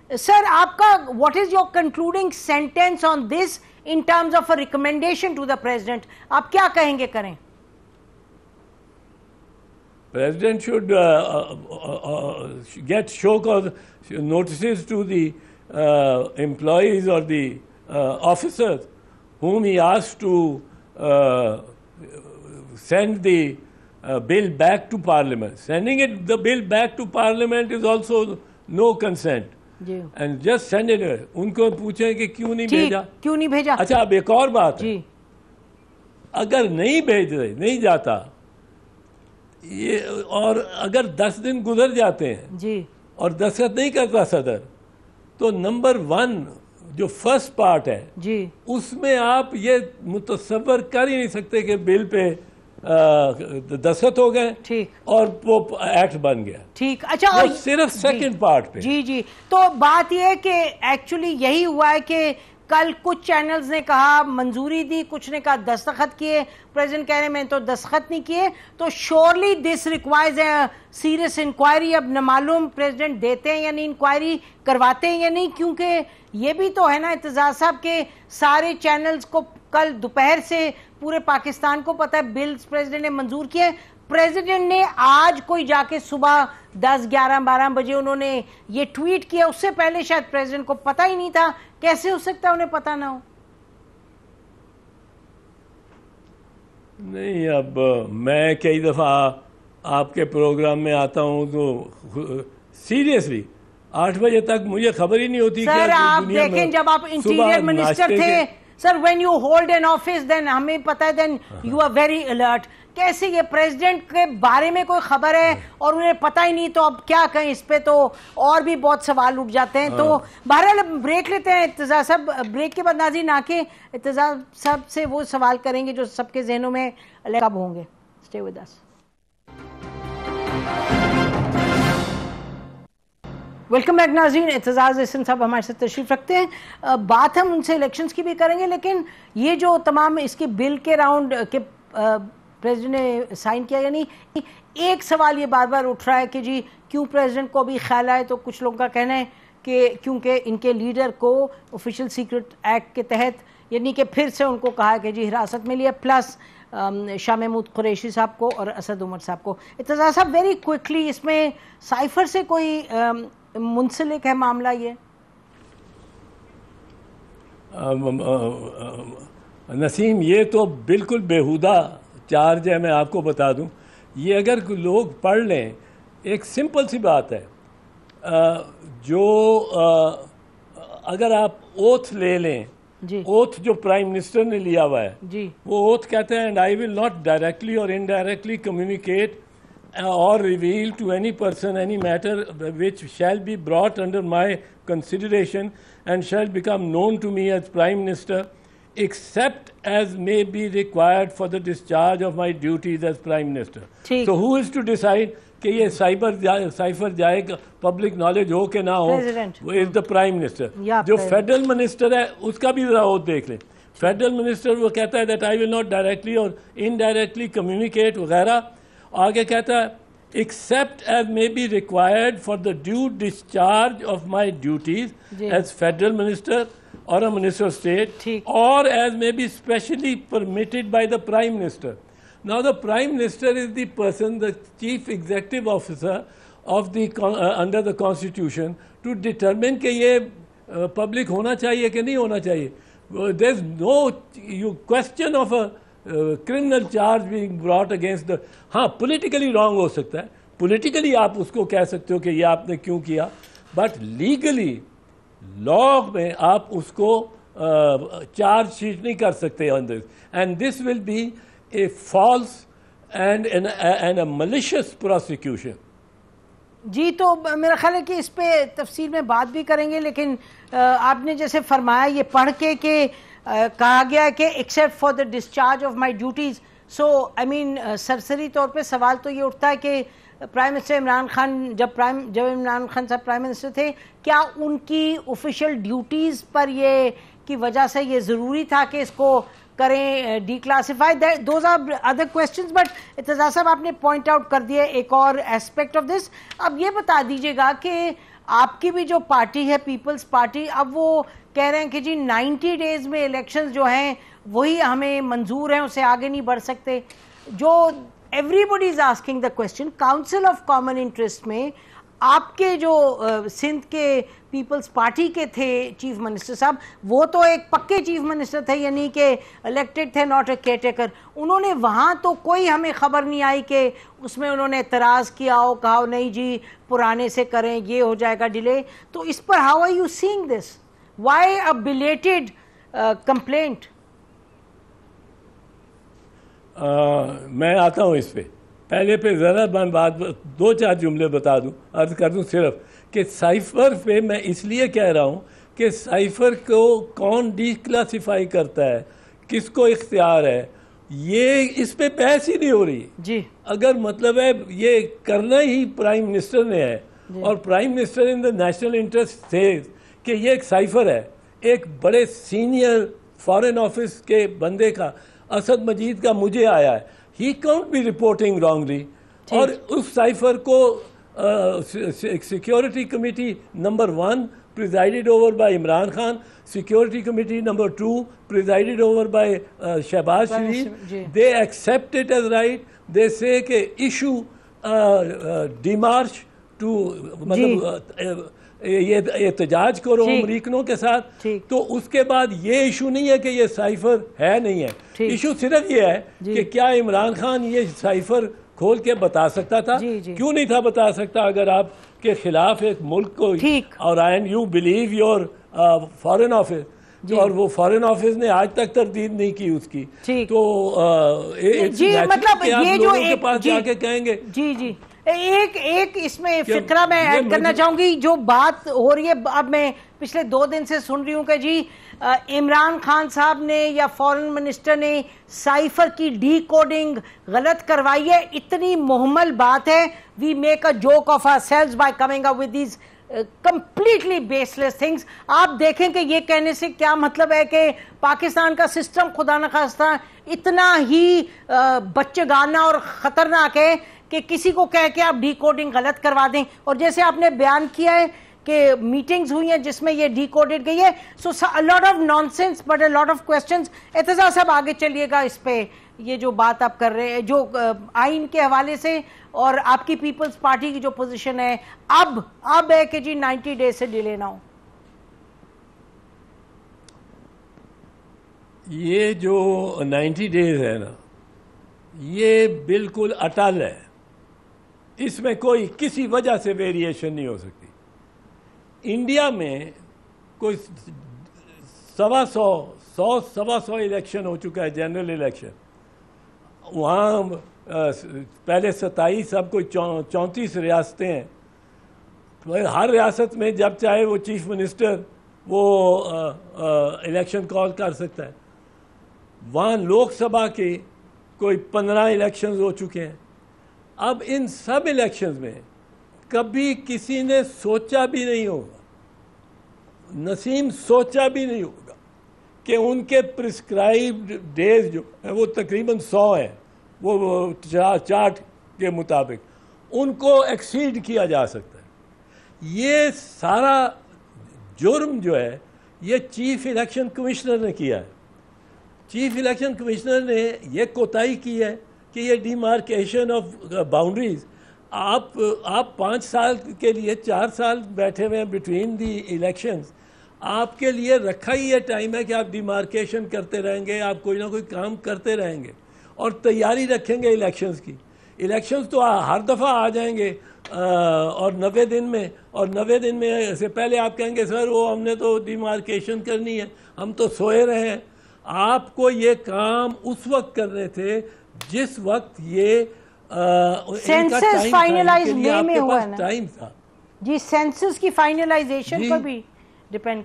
سر آپ کا what is your concluding sentence on this in terms of a recommendation to the president? آپ کیا کہیں گے کریں؟ President should get show cause notices to the employees or the officers whom he asked to send the bill back to Parliament. Sending the bill back to Parliament is also no consent. And just send it. ان کو پوچھیں کہ کیوں نہیں بھیجا. اچھا اب ایک اور بات ہے, اگر نہیں جاتا یہ, اور اگر 10 دن گزر جاتے ہیں اور دستخط نہیں کرتا صدر, تو نمبر 1 جو فرسٹ پارٹ ہے اس میں آپ یہ متصور کر ہی نہیں سکتے کہ بل پہ دستخط ہو گئے اور وہ ایکٹ بن گیا. ٹھیک, اچھا صرف سیکنڈ پارٹ پہ. جی تو بات یہ ہے کہ ایکچولی یہی ہوا ہے کہ کل کچھ چینلز نے کہا منظوری دی, کچھ نے کہا دستخط کیے, پریزیڈنٹ کہہ رہے ہیں میں تو دستخط نہیں کیے, تو surely this requires a serious inquiry. اب نہ معلوم پریزیڈنٹ دیتے ہیں یا نہیں, انکوائری کرواتے ہیں یا نہیں, کیونکہ یہ بھی تو ہے نا اعتزاز صاحب کہ سارے چینلز کو کل دوپہر سے پورے پاکستان کو پتہ ہے بلز پریزیڈنٹ نے منظور کیے. پریزیڈنٹ نے آج کوئی جا کے صبح 10, 11, 12 بجے انہوں نے یہ ٹویٹ کیا, اس سے پہلے شاید پریزیڈنٹ کو پتہ ہی نہیں تھا. کیسے ہو سکتا ہے انہیں پتہ نہ ہو؟ نہیں, اب میں کئی دفعہ آپ کے پروگرام میں آتا ہوں تو سیریسلی 8 بجے تک مجھے خبر ہی نہیں ہوتی. سر آپ دیکھیں جب آپ انٹیریئر منسٹر تھے سر, when you hold an office then ہمیں پتہ ہے then you are very alert. کیسے یہ پریزیڈنٹ کے بارے میں کوئی خبر ہے اور انہیں پتہ ہی نہیں, تو اب کیا کہیں اس پہ, تو اور بھی بہت سوال اٹھ جاتے ہیں. تو بہرحال بریک لیتے ہیں اعتزاز صاحب, بریک کے بعد ناظرین آ کے اعتزاز صاحب سے وہ سوال کریں گے جو سب کے ذہنوں میں کب ہوں گے. Stay with us. Welcome back ناظرین, اعتزاز احسن صاحب ہمارے ساتھ تشریف رکھتے ہیں. بات ہم ان سے الیکشنز کی بھی کریں گے, لیکن یہ جو تمام اس کے بل کے راؤنڈ کے پریزیڈنٹ نے سائن کیا یا نہیں, ایک سوال یہ بار بار اٹھ رہا ہے کہ جی کیوں پریزیڈنٹ کو بھی خیال آئے. تو کچھ لوگوں کا کہنا ہے کہ کیونکہ ان کے لیڈر کو آفیشیل سیکرٹ ایکٹ کے تحت یعنی کہ پھر سے ان کو کہا کہ جی حراست میں لیا, پلس شاہ محمود قریشی صاحب کو اور اسد عمر صاحب کو. اعتزاز صاحب ویری کوئکلی, اس میں سائفر سے کوئی منسلک ہے معاملہ یہ؟ نسیم, یہ تو بالکل بیہودہ چارج ہے, میں آپ کو بتا دوں. یہ اگر لوگ پڑھ لیں, ایک سمپل سی بات ہے, جو اگر آپ اوتھ لے لیں, اوتھ جو پرائم منسٹر نے لیا ہوا ہے, وہ اوتھ کہتے ہیں and I will not directly اور indirectly communicate or reveal to any person any matter which shall be brought under my consideration and shall become known to me as Prime Minister, except as may be required for the discharge of my duties as Prime Minister. So who is to decide کہ یہ cipher جائے گا, public knowledge ہو کہ نہ ہو, وہ از the prime minister. جو federal minister ہے اس کا بھی ذرا وہ دیکھ لیں. فیڈرل منسٹر وہ کہتا ہے that I will not directly اور انڈائریکٹلی کمیونیکیٹ وغیرہ. آگے کہتا ہے except as may be required for the due discharge of my duties as federal minister or a minister of state, or as may be specially permitted by the prime minister. Now the prime minister is the person, the chief executive officer of the under the constitution, to determine کہ یہ public ہونا چاہیے کہ نہیں ہونا چاہیے. There's no question of a criminal charge being brought against the, ہاں politically wrong ہو سکتا ہے, پولیٹیکلی آپ اس کو کہہ سکتے ہو کہ یہ آپ نے کیوں کیا, بٹ لیگلی لا میں آپ اس کو چارج شیٹ نہیں کر سکتے اندر. And this will be a false and a malicious prosecution. جی تو میرا خیال ہے کہ اس پہ تفصیل میں بات بھی کریں گے, لیکن آپ نے جیسے فرمایا یہ پڑھ کے کہ کہا گیا کہ except for the discharge of my duties. So I mean سرسری طور پہ سوال تو یہ اٹھتا ہے کہ پرائم منسٹر عمران خان جب عمران خان صاحب پرائم منسٹر تھے, کیا ان کی آفیشیل ڈیوٹیز پر یہ کی وجہ سے یہ ضروری تھا کہ اس کو کریں declassify? Those are other questions, but Aitzaz صاحب آپ نے پوائنٹ آؤٹ کر دیا ایک اور ایسپیکٹ آف دس. اب یہ بتا دیجیے گا کہ آپ کی بھی جو پارٹی ہے پیپلز پارٹی, اب وہ کہہ رہے ہیں کہ جی 90 ڈیز میں الیکشنز جو ہیں وہی ہمیں منظور ہیں, اسے آگے نہیں بڑھ سکتے. جو everybody is asking the question, council of common interest میں آپ کے جو سندھ کے پیپلز پارٹی کے تھے چیف منسٹر صاحب, وہ تو ایک پکے چیف منسٹر تھے, یعنی کہ الیکٹڈ تھے, ناٹ اے کیئر ٹیکر. انہوں نے وہاں تو کوئی ہمیں خبر نہیں آئی کہ اس میں انہوں نے اعتراض کیا ہو, کہا نہیں جی پرانے سے کریں, یہ ہو جائے گا ڈیلے. تو اس پر how are you seeing this, why a belated complaint? میں آتا ہوں اس پہ. پہلے پہ ذرا میں بات 2-4 جملے بتا دوں, عرض کر دوں صرف کہ سائفر پہ میں اس لیے کہہ رہا ہوں کہ سائفر کو کون ڈی کلاسیفائی کرتا ہے, کس کو اختیار ہے, یہ اس پہ بحث ہی نہیں ہو رہی جی. اگر مطلب ہے یہ کرنا ہی پرائم منسٹر نے ہے, اور پرائم منسٹر ان دا نیشنل انٹرسٹ تھے کہ یہ ایک سائفر ہے, ایک بڑے سینئر فارن آفس کے بندے کا, اسد مجید کا مجھے آیا ہے, he can't be reporting wrongly. اور اس سائفر کو security committee number 1 presided over by Imran Khan, security committee number 2 presided over by Shahbaz Sharif. they accept it as right. they say کہ issue demarche to مطلب یہ احتجاج کرو امریکنوں کے ساتھ. تو اس کے بعد یہ ایشو نہیں ہے کہ یہ سائفر ہے نہیں ہے, ایشو صرف یہ ہے کہ کیا عمران خان یہ سائفر کھول کے بتا سکتا تھا, کیوں نہیں تھا بتا سکتا اگر آپ کے خلاف ایک ملک کو, اور and you believe your foreign office, اور وہ فارن آفس نے آج تک تردید نہیں کی اس کی, تو مطلب یہ جو کے پاس جا کے کہیں گے. جی جی ایک اس میں فقرہ میں ایڈ کرنا چاہوں گی. جو بات ہو رہی ہے اب میں پچھلے 2 دن سے سن رہی ہوں کہ جی عمران خان صاحب نے یا فارن منسٹر نے سائفر کی ڈی کوڈنگ غلط کروائی ہے. اتنی محمل بات ہے. We make a joke of ourselves by coming up with these completely baseless things. آپ دیکھیں کہ یہ کہنے سے کیا مطلب ہے کہ پاکستان کا سسٹم خدا نخواستہ اتنا ہی بچے گانا اور خطرناک ہے کہ کسی کو کہہ کے آپ ڈی کوڈنگ غلط کروا دیں. اور جیسے آپ نے بیان کیا ہے کہ میٹنگز ہوئی ہیں جس میں یہ ڈی کوڈڈ گئی ہے, سو a lot of nonsense but a lot of questions. Aitzaz صاحب آگے چلیے گا اس پہ, یہ جو بات آپ کر رہے ہیں جو آئین کے حوالے سے اور آپ کی پیپلز پارٹی کی جو پوزیشن ہے اب ہے کہ جی 90 ڈیز سے ڈیلے نہ ہو. یہ جو 90 ڈیز ہے نا, یہ بالکل اٹل ہے, اس میں کوئی کسی وجہ سے ویریشن نہیں ہو سکتی. انڈیا میں کوئی 100 الیکشن ہو چکا ہے, جنرل الیکشن. وہاں پہلے 27 اب کوئی 34 ریاستیں ہیں. ہر ریاست میں جب چاہے وہ چیف منسٹر وہ الیکشن کال کر سکتا ہے. وہاں لوک سبھا کے کوئی 15 الیکشنز ہو چکے ہیں. اب ان سب الیکشنز میں کبھی کسی نے سوچا بھی نہیں ہوگا, نسیم سوچا بھی نہیں ہوگا کہ ان کے پرسکرائبڈ ڈیز جو ہے وہ تقریباً 100 ہیں, وہ چارٹ کے مطابق ان کو ایکسیڈ کیا جا سکتا ہے. یہ سارا جرم جو ہے یہ چیف الیکشن کمشنر نے کیا ہے. چیف الیکشن کمشنر نے یہ کوتاہی کی ہے کہ یہ ڈیمارکیشن آف باؤنڈریز, آپ 5 سال کے لیے 4 سال بیٹھے ہوئے ہیں بٹوین دی الیکشنز, آپ کے لیے رکھا ہی یہ ٹائم ہے کہ آپ ڈیمارکیشن کرتے رہیں گے, آپ کوئی نہ کوئی کام کرتے رہیں گے اور تیاری رکھیں گے الیکشنز کی. الیکشنز تو ہر دفعہ آ جائیں گے اور 90 دن میں, اور 90 دن میں سے پہلے آپ کہیں گے سر وہ ہم نے تو ڈیمارکیشن کرنی ہے, ہم تو سوئے رہے ہیں. آپ کو یہ کام اس وقت کرنے تھے جس وقت یہ سینسس فائنلائز میں ہوا ہے نا ٹائم تھا. جی سینسس کی فائنلائزیشن پر بھی ڈیپینڈ